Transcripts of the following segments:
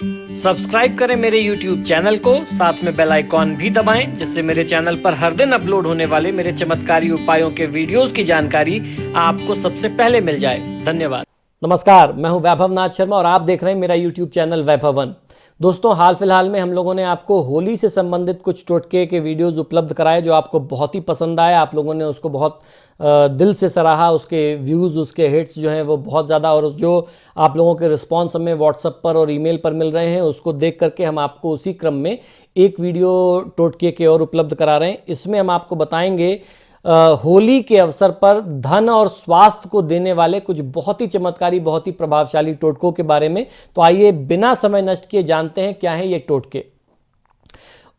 Subscribe करें मेरे YouTube channel को, साथ में बेल आइकॉन भी दबाएं, जिससे मेरे चैनल पर हर दिन अपलोड होने वाले मेरे चमत्कारी उपायों के वीडियोस की जानकारी आपको सबसे पहले मिल जाए। धन्यवाद। नमस्कार, मैं हूं वैभव नाथ शर्मा और आप देख रहे हैं मेरा YouTube चैनल वैभवन। दोस्तों, हाल फिलहाल में हम लोगों ने आपको होली से संबंधित कुछ टोटके के वीडियोस उपलब्ध कराए जो आपको बहुत ही पसंद आए। आप लोगों ने उसको बहुत दिल से सराहा, उसके व्यूज़, उसके हिट्स जो हैं वो बहुत ज़्यादा, और जो आप लोगों के रिस्पांस हमें व्हाट्सएप पर और ईमेल पर मिल रहे हैं उसको देख करके हम आपको उसी क्रम में एक वीडियो टोटके के और उपलब्ध करा रहे हैं। इसमें हम आपको बताएंगे होली के अवसर पर धन और स्वास्थ्य को देने वाले कुछ बहुत ही चमत्कारी, बहुत ही प्रभावशाली टोटकों के बारे में। तो आइए बिना समय नष्ट किए जानते हैं क्या है ये टोटके।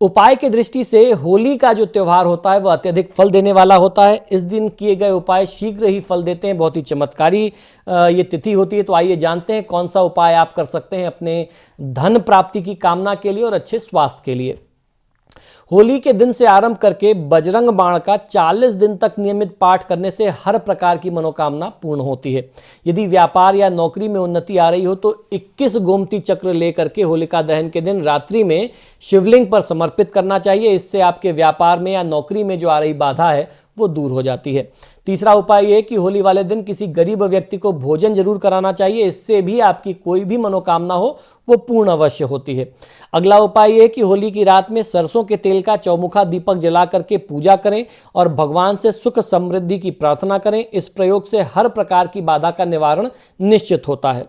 उपाय की दृष्टि से होली का जो त्यौहार होता है वह अत्यधिक फल देने वाला होता है। इस दिन किए गए उपाय शीघ्र ही फल देते हैं, बहुत ही चमत्कारी ये तिथि होती है। तो आइए जानते हैं कौन सा उपाय आप कर सकते हैं अपने धन प्राप्ति की कामना के लिए और अच्छे स्वास्थ्य के लिए। होली के दिन से आरंभ करके बजरंग बाण का 40 दिन तक नियमित पाठ करने से हर प्रकार की मनोकामना पूर्ण होती है। यदि व्यापार या नौकरी में उन्नति आ रही हो तो 21 गोमती चक्र लेकर के होलिका दहन के दिन रात्रि में शिवलिंग पर समर्पित करना चाहिए। इससे आपके व्यापार में या नौकरी में जो आ रही बाधा है वो दूर हो जाती है। तीसरा उपाय यह कि होली वाले दिन किसी गरीब व्यक्ति को भोजन जरूर कराना चाहिए। इससे भी आपकी कोई भी मनोकामना हो वो पूर्ण अवश्य होती है। अगला उपाय यह कि होली की रात में सरसों के तेल का चौमुखा दीपक जला करके पूजा करें और भगवान से सुख समृद्धि की प्रार्थना करें। इस प्रयोग से हर प्रकार की बाधा का निवारण निश्चित होता है।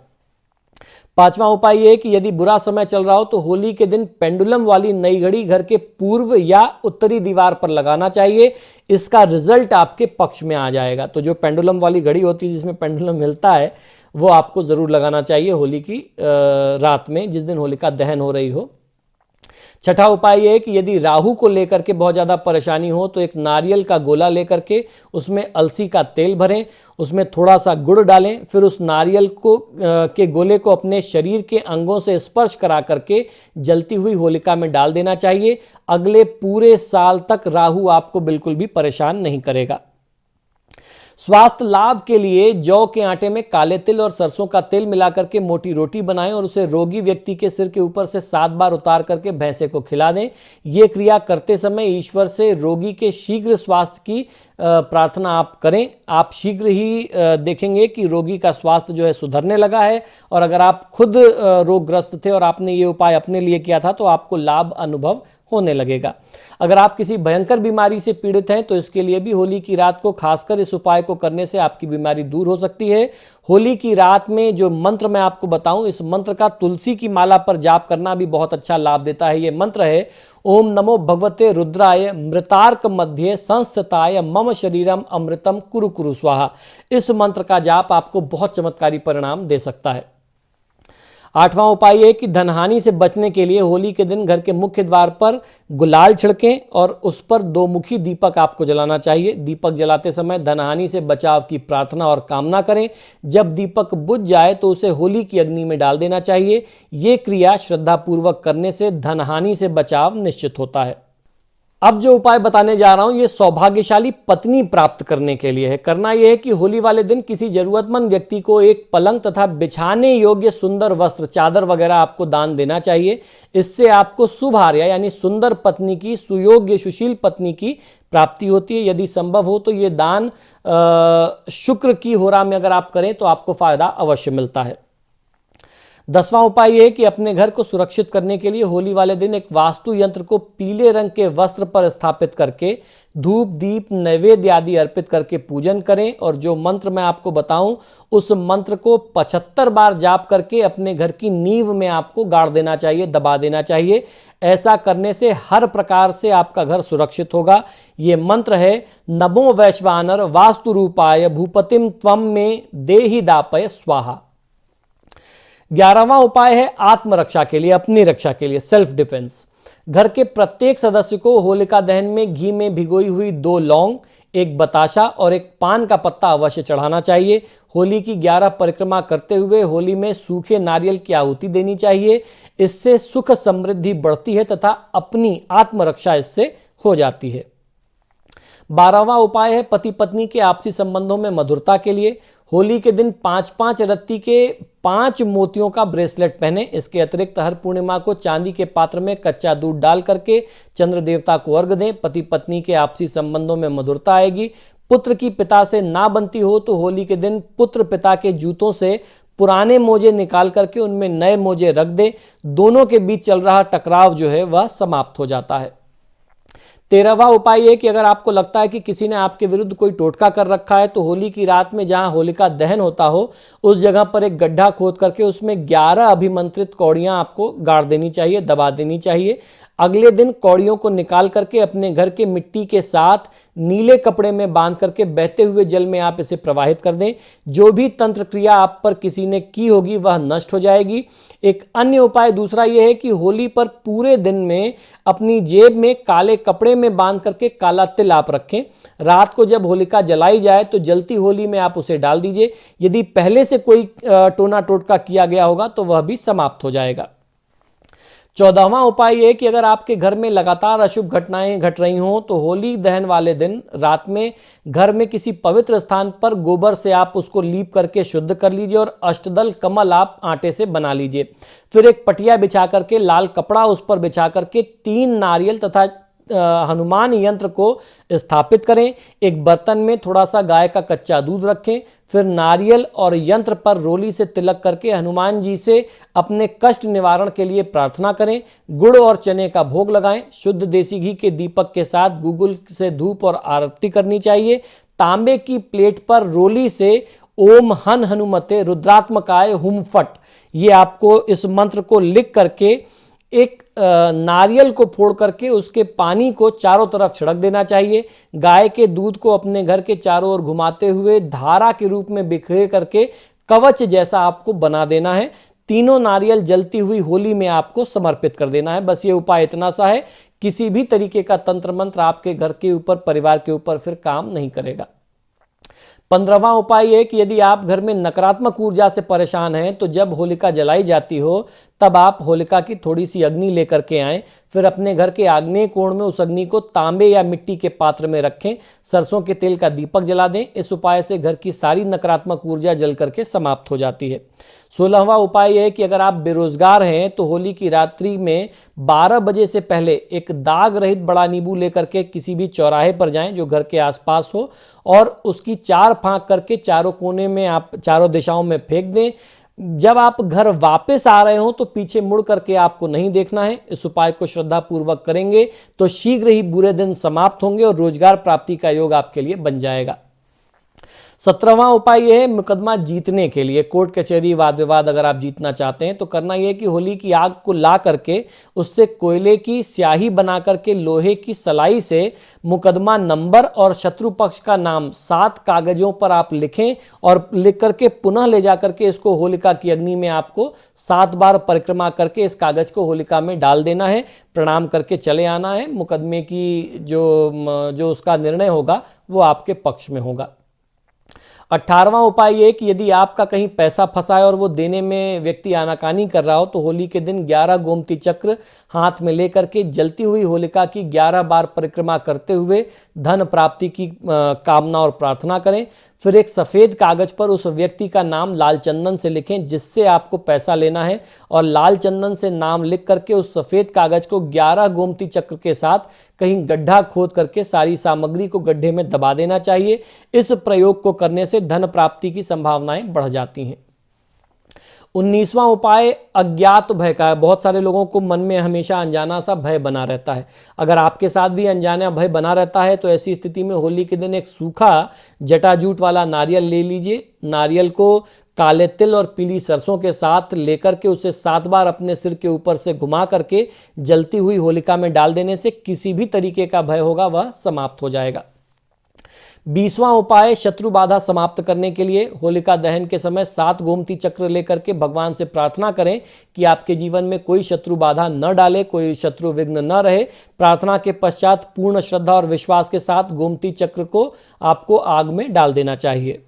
पांचवा उपाय यह कि यदि बुरा समय चल रहा हो तो होली के दिन पेंडुलम वाली नई घड़ी घर के पूर्व या उत्तरी दीवार पर लगाना चाहिए। इसका रिजल्ट आपके पक्ष में आ जाएगा। तो जो पेंडुलम वाली घड़ी होती है जिसमें पेंडुलम मिलता है वो आपको जरूर लगाना चाहिए होली की रात में, जिस दिन होलिका दहन हो रही हो। छठा उपाय यह है कि यदि राहु को लेकर के बहुत ज़्यादा परेशानी हो तो एक नारियल का गोला लेकर के उसमें अलसी का तेल भरें, उसमें थोड़ा सा गुड़ डालें, फिर उस नारियल को के गोले को अपने शरीर के अंगों से स्पर्श करा करके जलती हुई होलिका में डाल देना चाहिए। अगले पूरे साल तक राहु आपको बिल्कुल भी परेशान नहीं करेगा। स्वास्थ्य लाभ के लिए जौ के आटे में काले तिल और सरसों का तेल मिलाकर के मोटी रोटी बनाएं और उसे रोगी व्यक्ति के सिर के ऊपर से 7 बार उतार करके भैंसे को खिला दें। ये क्रिया करते समय ईश्वर से रोगी के शीघ्र स्वास्थ्य की प्रार्थना आप करें। आप शीघ्र ही देखेंगे कि रोगी का स्वास्थ्य जो है सुधरने लगा है। और अगर आप खुद रोगग्रस्त थे और आपने ये उपाय अपने लिए किया था तो आपको लाभ अनुभव होने लगेगा। अगर आप किसी भयंकर बीमारी से पीड़ित हैं तो इसके लिए भी होली की रात को खासकर इस उपाय को करने से आपकी बीमारी दूर हो सकती है। होली की रात में जो मंत्र मैं आपको बताऊं, इस मंत्र का तुलसी की माला पर जाप करना भी बहुत अच्छा लाभ देता है। ये मंत्र है ओम नमो भगवते रुद्राय मृतार्क मध्ये संस्थताय मम शरीरम अमृतम कुरु कुरु स्वाहा। इस मंत्र का जाप आपको बहुत चमत्कारी परिणाम दे सकता है। आठवां उपाय है कि धनहानि से बचने के लिए होली के दिन घर के मुख्य द्वार पर गुलाल छिड़कें और उस पर 2 मुखी दीपक आपको जलाना चाहिए। दीपक जलाते समय धनहानि से बचाव की प्रार्थना और कामना करें। जब दीपक बुझ जाए तो उसे होली की अग्नि में डाल देना चाहिए। ये क्रिया श्रद्धापूर्वक करने से धनहानि से बचाव निश्चित होता है। अब जो उपाय बताने जा रहा हूं ये सौभाग्यशाली पत्नी प्राप्त करने के लिए है। करना यह है कि होली वाले दिन किसी जरूरतमंद व्यक्ति को एक पलंग तथा बिछाने योग्य सुंदर वस्त्र, चादर वगैरह आपको दान देना चाहिए। इससे आपको शुभ आर्या यानी सुंदर पत्नी की, सुयोग्य सुशील पत्नी की प्राप्ति होती है। यदि संभव हो तो ये दान शुक्र की होरा में अगर आप करें तो आपको फायदा अवश्य मिलता है। 10वां उपाय यह है कि अपने घर को सुरक्षित करने के लिए होली वाले दिन एक वास्तु यंत्र को पीले रंग के वस्त्र पर स्थापित करके धूप दीप नैवेद्य आदि अर्पित करके पूजन करें। और जो मंत्र मैं आपको बताऊं उस मंत्र को 75 बार जाप करके अपने घर की नींव में आपको गाड़ देना चाहिए, दबा देना चाहिए। ऐसा करने से हर प्रकार से आपका घर सुरक्षित होगा। ये मंत्र है नमो वैश्वानर वास्तु रूपाय भूपतिम त्वम में देहि दापय स्वाहा। 11वां उपाय है आत्मरक्षा के लिए, अपनी रक्षा के लिए, सेल्फ डिफेंस। घर के प्रत्येक सदस्य को होलिका दहन में घी में भिगोई हुई 2 लौंग, 1 बताशा और 1 पान का पत्ता अवश्य चढ़ाना चाहिए। होली की 11 परिक्रमा करते हुए होली में सूखे नारियल की आहुति देनी चाहिए। इससे सुख समृद्धि बढ़ती है तथा अपनी आत्मरक्षा इससे हो जाती है। 12वां उपाय है पति पत्नी के आपसी संबंधों में मधुरता के लिए। होली के दिन 5-5 रत्ती के 5 मोतियों का ब्रेसलेट पहने। इसके अतिरिक्त हर पूर्णिमा को चांदी के पात्र में कच्चा दूध डाल करके चंद्र देवता को अर्घ दें। पति पत्नी के आपसी संबंधों में मधुरता आएगी। पुत्र की पिता से ना बनती हो तो होली के दिन पुत्र पिता के जूतों से पुराने मोजे निकाल करके उनमें नए मोजे रख दे। दोनों के बीच चल रहा टकराव जो है वह समाप्त हो जाता है। 13वां उपाय है कि अगर आपको लगता है कि किसी ने आपके विरुद्ध कोई टोटका कर रखा है तो होली की रात में जहां होलिका दहन होता हो उस जगह पर एक गड्ढा खोद करके उसमें 11 अभिमंत्रित कौड़ियां आपको गाड़ देनी चाहिए, दबा देनी चाहिए। अगले दिन कौड़ियों को निकाल करके अपने घर के मिट्टी के साथ नीले कपड़े में बांध करके बहते हुए जल में आप इसे प्रवाहित कर दें। जो भी तंत्र क्रिया आप पर किसी ने की होगी वह नष्ट हो जाएगी। एक अन्य उपाय दूसरा यह है कि होली पर पूरे दिन में अपनी जेब में काले कपड़े में बांध करके काला तिल आप रखें। रात को जब होलिका जलाई जाए तो जलती होली में आप उसे डाल दीजिए। यदि पहले से कोई टोना टोटका किया गया होगा तो वह भी समाप्त हो जाएगा। 14वां उपाय यह कि अगर आपके घर में लगातार अशुभ घटनाएं घट रही हों तो होली दहन वाले दिन रात में घर में किसी पवित्र स्थान पर गोबर से आप उसको लीप करके शुद्ध कर लीजिए और अष्टदल कमल आप आटे से बना लीजिए। फिर एक पटिया बिछा करके लाल कपड़ा उस पर बिछा करके 3 नारियल तथा हनुमान यंत्र को स्थापित करें। एक बर्तन में थोड़ा सा गाय का कच्चा दूध रखें। फिर नारियल और यंत्र पर रोली से तिलक करके हनुमान जी से अपने कष्ट निवारण के लिए प्रार्थना करें। गुड़ और चने का भोग लगाएं। शुद्ध देसी घी के दीपक के साथ गूगल से धूप और आरती करनी चाहिए। तांबे की प्लेट पर रोली से ओम हन हनुमते रुद्रात्मकाय हुम फट, ये आपको इस मंत्र को लिख करके एक नारियल को फोड़ करके उसके पानी को चारों तरफ छिड़क देना चाहिए। गाय के दूध को अपने घर के चारों ओर घुमाते हुए धारा के रूप में बिखेर करके कवच जैसा आपको बना देना है। तीनों नारियल जलती हुई होली में आपको समर्पित कर देना है। बस ये उपाय इतना सा है, किसी भी तरीके का तंत्र मंत्र आपके घर के ऊपर, परिवार के ऊपर फिर काम नहीं करेगा। 15वां उपाय है कि यदि आप घर में नकारात्मक ऊर्जा से परेशान हैं तो जब होलिका जलाई जाती हो तब आप होलिका की थोड़ी सी अग्नि लेकर के आएं। फिर अपने घर के आग्नेय कोण में उस अग्नि को तांबे या मिट्टी के पात्र में रखें। सरसों के तेल का दीपक जला दें। इस उपाय से घर की सारी नकारात्मक ऊर्जा जल करके समाप्त हो जाती है। 16वां उपाय है कि अगर आप बेरोजगार हैं तो होली की रात्रि में 12 बजे से पहले एक दाग रहित बड़ा नींबू लेकर के किसी भी चौराहे पर जाएं जो घर के आसपास हो और उसकी 4 फांक करके चारों कोने में आप चारों दिशाओं में फेंक दें। जब आप घर वापस आ रहे हो तो पीछे मुड़ करके आपको नहीं देखना है। इस उपाय को श्रद्धा पूर्वक करेंगे तो शीघ्र ही बुरे दिन समाप्त होंगे और रोजगार प्राप्ति का योग आपके लिए बन जाएगा। 17वां उपाय यह है मुकदमा जीतने के लिए, कोर्ट कचहरी वाद विवाद अगर आप जीतना चाहते हैं तो करना यह है कि होली की आग को ला करके उससे कोयले की स्याही बना करके लोहे की सलाई से मुकदमा नंबर और शत्रु पक्ष का नाम 7 कागजों पर आप लिखें और लिख करके पुनः ले जा करके इसको होलिका की अग्नि में आपको 7 बार परिक्रमा करके इस कागज को होलिका में डाल देना है। प्रणाम करके चले आना है। मुकदमे की जो उसका निर्णय होगा वो आपके पक्ष में होगा। 18वां उपाय ये कि यदि आपका कहीं पैसा फंसा है और वो देने में व्यक्ति आनाकानी कर रहा हो तो होली के दिन 11 गोमती चक्र हाथ में लेकर के जलती हुई होलिका की 11 बार परिक्रमा करते हुए धन प्राप्ति की कामना और प्रार्थना करें। फिर एक सफ़ेद कागज पर उस व्यक्ति का नाम लाल चंदन से लिखें जिससे आपको पैसा लेना है और लाल चंदन से नाम लिख करके उस सफ़ेद कागज को 11 गोमती चक्र के साथ कहीं गड्ढा खोद करके सारी सामग्री को गड्ढे में दबा देना चाहिए। इस प्रयोग को करने से धन प्राप्ति की संभावनाएं बढ़ जाती हैं। 19वां उपाय अज्ञात भय का है। बहुत सारे लोगों को मन में हमेशा अनजाना सा भय बना रहता है। अगर आपके साथ भी अनजाना भय बना रहता है तो ऐसी स्थिति में होली के दिन एक सूखा जटाजूट वाला नारियल ले लीजिए। नारियल को काले तिल और पीली सरसों के साथ लेकर के उसे 7 बार अपने सिर के ऊपर से घुमा करके जलती हुई होलिका में डाल देने से किसी भी तरीके का भय होगा वह समाप्त हो जाएगा। 20वां उपाय शत्रु बाधा समाप्त करने के लिए होलिका दहन के समय 7 गोमती चक्र लेकर के भगवान से प्रार्थना करें कि आपके जीवन में कोई शत्रु बाधा न डाले, कोई शत्रु विघ्न न रहे। प्रार्थना के पश्चात पूर्ण श्रद्धा और विश्वास के साथ गोमती चक्र को आपको आग में डाल देना चाहिए।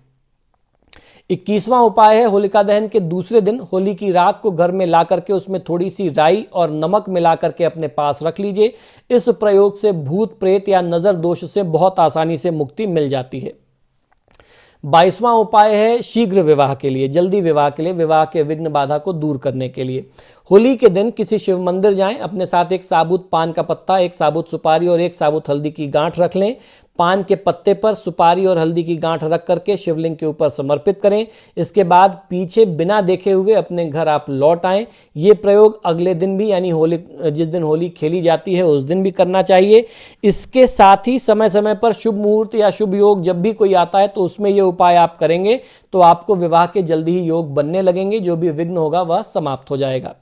21वां उपाय है होलिका दहन के दूसरे दिन होली की राख को घर में ला करके उसमें थोड़ी सी राई और नमक मिला करके अपने पास रख लीजिए। इस प्रयोग से भूत प्रेत या नजर दोष से बहुत आसानी से मुक्ति मिल जाती है। 22वां उपाय है शीघ्र विवाह के लिए, जल्दी विवाह के लिए, विवाह के विघ्न बाधा को दूर करने के लिए। होली के दिन किसी शिव मंदिर जाएं, अपने साथ एक साबुत पान का पत्ता, एक साबुत सुपारी और एक साबुत हल्दी की गांठ रख लें। पान के पत्ते पर सुपारी और हल्दी की गांठ रख करके शिवलिंग के ऊपर समर्पित करें। इसके बाद पीछे बिना देखे हुए अपने घर आप लौट आएं। ये प्रयोग अगले दिन भी, यानी होली, जिस दिन होली खेली जाती है उस दिन भी करना चाहिए। इसके साथ ही समय समय पर शुभ मुहूर्त या शुभ योग जब भी कोई आता है तो उसमें ये उपाय आप करेंगे तो आपको विवाह के जल्दी ही योग बनने लगेंगे, जो भी विघ्न होगा वह समाप्त हो जाएगा।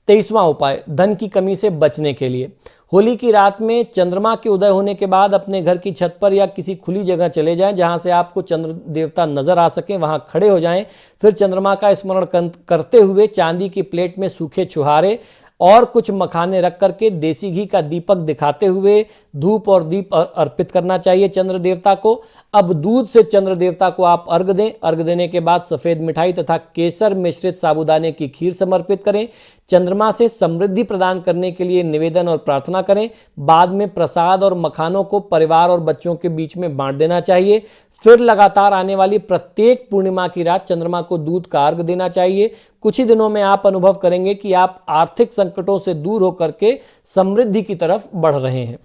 23वां उपाय, धन की कमी से बचने के लिए। होली की रात में चंद्रमा के उदय होने के बाद अपने घर की छत पर या किसी खुली जगह चले जाएं जहां से आपको चंद्र देवता नजर आ सके, वहां खड़े हो जाएं। फिर चंद्रमा का स्मरण करते हुए चांदी की प्लेट में सूखे छुहारे और कुछ मखाने रख करके देसी घी का दीपक दिखाते हुए धूप और दीप अर्पित करना चाहिए चंद्र देवता को। अब दूध से चंद्र देवता को आप अर्घ दें। अर्घ देने के बाद सफेद मिठाई तथा केसर मिश्रित साबूदाने की खीर समर्पित करें। चंद्रमा से समृद्धि प्रदान करने के लिए निवेदन और प्रार्थना करें। बाद में प्रसाद और मखानों को परिवार और बच्चों के बीच में बांट देना चाहिए। फिर लगातार आने वाली प्रत्येक पूर्णिमा की रात चंद्रमा को दूध का अर्घ देना चाहिए। कुछ ही दिनों में आप अनुभव करेंगे कि आप आर्थिक संकटों से दूर होकर के समृद्धि की तरफ बढ़ रहे हैं।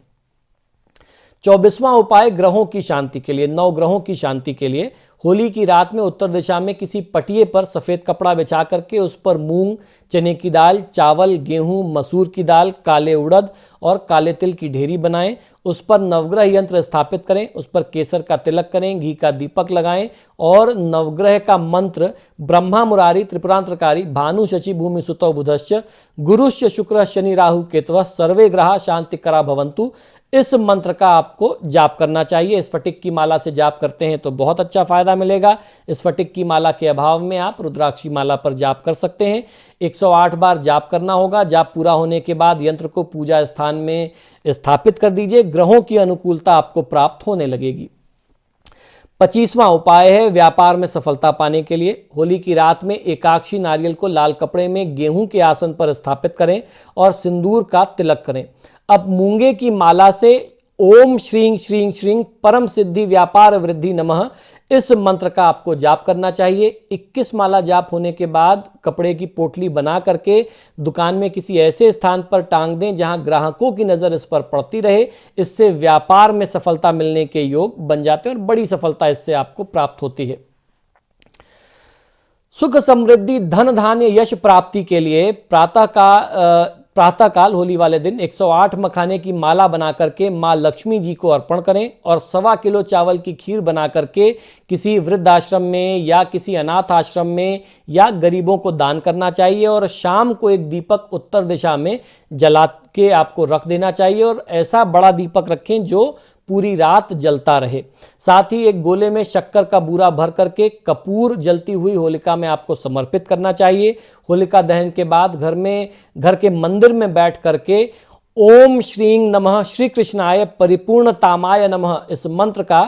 24वां उपाय, ग्रहों की शांति के लिए, 9 ग्रहों की शांति के लिए। होली की रात में उत्तर दिशा में किसी पटिए पर सफेद कपड़ा बिछा करके उस पर मूंग, चने की दाल, चावल, गेहूं, मसूर की दाल, काले उड़द और काले तिल की ढेरी बनाएं। उस पर नवग्रह यंत्र स्थापित करें। उस पर केसर का तिलक करें, घी का दीपक लगाएं और नवग्रह का मंत्र ब्रह्मा मुरारी त्रिपुरांतकारी भानु शशि भूमि सुतो बुधश्च गुरुश्च शुक्र शनि राहु केतवः सर्वे ग्रहा शांतिकरा भवन्तु, इस मंत्र का आपको जाप करना चाहिए। स्फटिक की माला से जाप करते हैं तो बहुत अच्छा फायदा मिलेगा। स्फटिक की माला के अभाव में आप रुद्राक्षी माला पर जाप कर सकते हैं। 108 बार जाप करना होगा। जाप पूरा होने के बाद यंत्र को पूजा स्थान में स्थापित कर दीजिए। ग्रहों की अनुकूलता आपको प्राप्त होने लगेगी। 25वां उपाय है व्यापार में सफलता पाने के लिए। होली की रात में एकाक्षी नारियल को लाल कपड़े में गेहूं के आसन पर स्थापित करें और सिंदूर का तिलक करें। अब मूंगे की माला से ओम श्रीं श्रीं श्रीं परम सिद्धि व्यापार वृद्धि नमः, इस मंत्र का आपको जाप करना चाहिए। 21 माला जाप होने के बाद कपड़े की पोटली बना करके दुकान में किसी ऐसे स्थान पर टांग दें जहां ग्राहकों की नजर इस पर पड़ती रहे। इससे व्यापार में सफलता मिलने के योग बन जाते हैं और बड़ी सफलता इससे आपको प्राप्त होती है। सुख समृद्धि धन धान्य यश प्राप्ति के लिए प्रातःकाल होली वाले दिन 108 मखाने की माला बना करके माँ लक्ष्मी जी को अर्पण करें और 1.25 किलो चावल की खीर बना करके किसी वृद्धाश्रम में या किसी अनाथ आश्रम में या गरीबों को दान करना चाहिए। और शाम को एक दीपक उत्तर दिशा में जला के आपको रख देना चाहिए और ऐसा बड़ा दीपक रखें जो पूरी रात जलता रहे। साथ ही एक गोले में शक्कर का बूरा भर करके कपूर जलती हुई होलिका में आपको समर्पित करना चाहिए। होलिका दहन के बाद घर के मंदिर में बैठ करके ओम श्रीं नमः श्री कृष्णाय परिपूर्णतामाय नमः, इस मंत्र का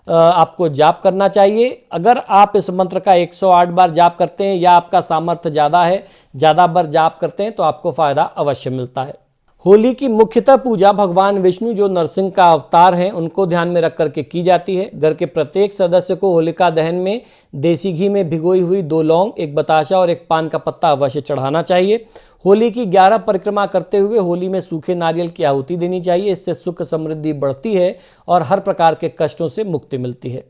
आपको जाप करना चाहिए। अगर आप इस मंत्र का 108 बार जाप करते हैं या आपका सामर्थ्य ज़्यादा है, ज़्यादा बार जाप करते हैं तो आपको फायदा अवश्य मिलता है। होली की मुख्यतः पूजा भगवान विष्णु जो नरसिंह का अवतार हैं उनको ध्यान में रख करके की जाती है। घर के प्रत्येक सदस्य को होलिका दहन में देसी घी में भिगोई हुई 2 लौंग, 1 बताशा और 1 पान का पत्ता अवश्य चढ़ाना चाहिए। होली की 11 परिक्रमा करते हुए होली में सूखे नारियल की आहुति देनी चाहिए। इससे सुख समृद्धि बढ़ती है और हर प्रकार के कष्टों से मुक्ति मिलती है।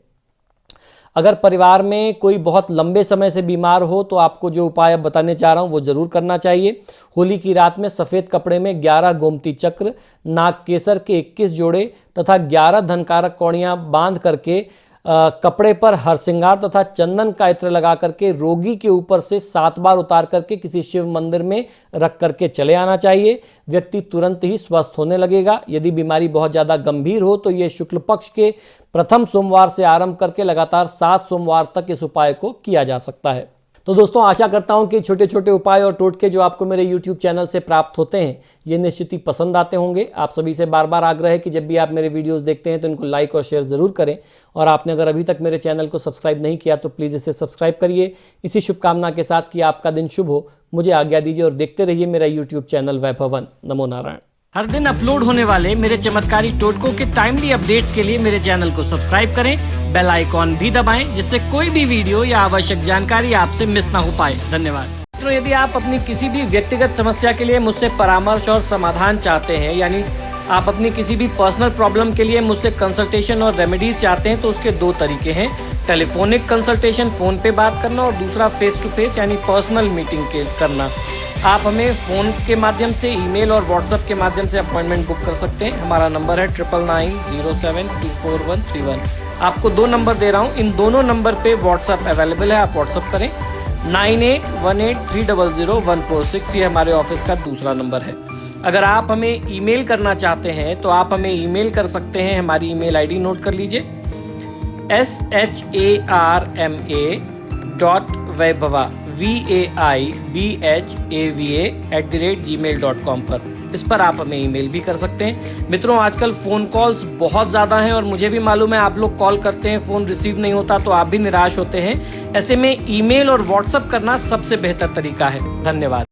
अगर परिवार में कोई बहुत लंबे समय से बीमार हो तो आपको जो उपाय बताने चाह रहा हूँ वो जरूर करना चाहिए। होली की रात में सफ़ेद कपड़े में 11 गोमती चक्र, नाग केसर के 21 जोड़े तथा 11 धनकारक कौड़ियाँ बांध करके कपड़े पर हरसिंगार तथा चंदन का इत्र लगा करके रोगी के ऊपर से 7 बार उतार करके किसी शिव मंदिर में रख करके चले आना चाहिए। व्यक्ति तुरंत ही स्वस्थ होने लगेगा। यदि बीमारी बहुत ज़्यादा गंभीर हो तो ये शुक्ल पक्ष के प्रथम सोमवार से आरंभ करके लगातार 7 सोमवार तक इस उपाय को किया जा सकता है। तो दोस्तों आशा करता हूं कि छोटे छोटे उपाय और टोटके जो आपको मेरे YouTube चैनल से प्राप्त होते हैं ये निश्चित ही पसंद आते होंगे। आप सभी से बार बार आग्रह है कि जब भी आप मेरे वीडियोस देखते हैं तो इनको लाइक और शेयर ज़रूर करें। और आपने अगर अभी तक मेरे चैनल को सब्सक्राइब नहीं किया तो प्लीज़ इसे सब्सक्राइब करिए। इसी शुभकामना के साथ कि आपका दिन शुभ हो, मुझे आज्ञा दीजिए और देखते रहिए मेरा YouTube चैनल वैभवन। नमो नारायण। हर दिन अपलोड होने वाले मेरे चमत्कारी टोटकों के टाइमली अपडेट्स के लिए मेरे चैनल को सब्सक्राइब करें, बेल आइकॉन भी दबाएं, जिससे कोई भी वीडियो या आवश्यक जानकारी आपसे मिस ना हो पाए। धन्यवाद। मित्रों, यदि आप अपनी किसी भी व्यक्तिगत समस्या के लिए मुझसे परामर्श और समाधान चाहते हैं, यानी आप अपनी किसी भी पर्सनल प्रॉब्लम के लिए मुझसे कंसल्टेशन और रेमेडीज चाहते हैं, तो उसके दो तरीके हैं। टेलीफोनिक कंसल्टेशन, फ़ोन पे बात करना, और दूसरा फेस टू फेस यानी पर्सनल मीटिंग करना। आप हमें फ़ोन के माध्यम से, ईमेल और व्हाट्सएप के माध्यम से अपॉइंटमेंट बुक कर सकते हैं। हमारा नंबर है 9990724131। आपको 2 नंबर दे रहा हूँ, इन दोनों नंबर पे व्हाट्सएप अवेलेबल है, आप व्हाट्सएप करें। 9818300146 ये हमारे ऑफिस का दूसरा नंबर है। अगर आप हमें ईमेल करना चाहते हैं तो आप हमें ईमेल कर सकते हैं। हमारी ईमेल आईडी नोट कर लीजिए, sharma.vaibhava vaibhava@gmail.com पर। इस पर आप हमें ईमेल भी कर सकते हैं। मित्रों, आजकल फ़ोन कॉल्स बहुत ज़्यादा हैं और मुझे भी मालूम है आप लोग कॉल करते हैं, फ़ोन रिसीव नहीं होता तो आप भी निराश होते हैं। ऐसे में ईमेल और व्हाट्सएप करना सबसे बेहतर तरीका है। धन्यवाद।